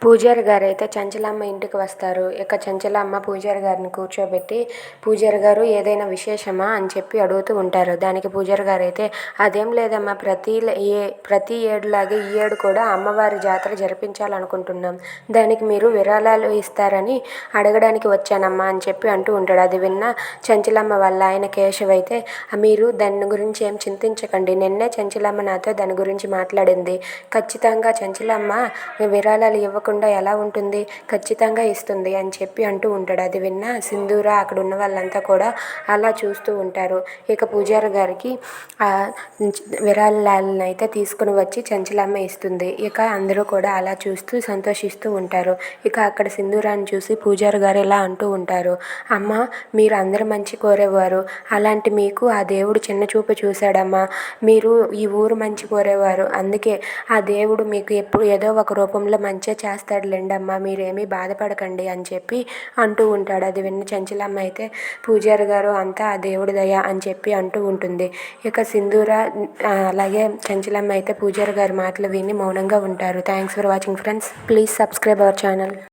పూజారి గారైతే చంచలమ్మ ఇంటికి వస్తారు. ఇక చంచలమ్మ పూజారి గారిని కూర్చోబెట్టి, పూజారి గారు ఏదైనా విశేషమా అని చెప్పి అడుగుతూ ఉంటారు. దానికి పూజారి గారైతే అదేం లేదమ్మా, ప్రతి ఏడులాగే ఈ ఏడు కూడా అమ్మవారి జాతర జరిపించాలనుకుంటున్నాం. దానికి మీరు విరాళాలు ఇస్తారని అడగడానికి వచ్చానమ్మా అని చెప్పి అంటూ ఉంటాడు. అది విన్న చంచలమ్మ వాళ్ళ ఆయన కేశవ్ అయితే, మీరు దాని గురించి ఏం చింతించకండి, నిన్నే చంచలమ్మ నాతో దాని గురించి మాట్లాడింది. ఖచ్చితంగా చంచలమ్మ విరాళాలు ఇవ్వకుండా ఎలా ఉంటుంది, ఖచ్చితంగా ఇస్తుంది అని చెప్పి అంటూ ఉంటాడు. అది విన్న సింధూర అక్కడ ఉన్న వాళ్ళంతా కూడా అలా చూస్తూ ఉంటారు. ఇక పూజారి గారికి ఆ విరాళాలను అయితే తీసుకుని వచ్చి చంచలమ్మ ఇస్తుంది. ఇక అందరూ కూడా అలా చూస్తూ సంతోషిస్తూ ఉంటారు. ఇక అక్కడ సింధూరాన్ని చూసి పూజారి గారు ఇలా అంటూ ఉంటారు, అమ్మ మీరు అందరు మంచి కోరేవారు, అలాంటి మీకు ఆ దేవుడు చిన్న చూపు చూశాడమ్మా. మీరు ఈ ఊరు మంచి కోరేవారు, అందుకే ఆ దేవుడు మీకు ఎప్పుడు ఏదో ఒక రూపంలో మంచి చేస్తాడు లేండమ్మా, మీరేమీ బాధపడకండి అని చెప్పి అంటూ ఉంటాడు. అది విన్న చంచలమ్మ అయితే పూజారి గారు అంతా ఆ దేవుడి దయ అని చెప్పి అంటూ ఉంటుంది. ఇక సింధూర అలాగే చంచలమ్మ అయితే పూజారి గారి మాటలు విని మౌనంగా ఉంటారు. Thanks for watching friends. Please subscribe our channel.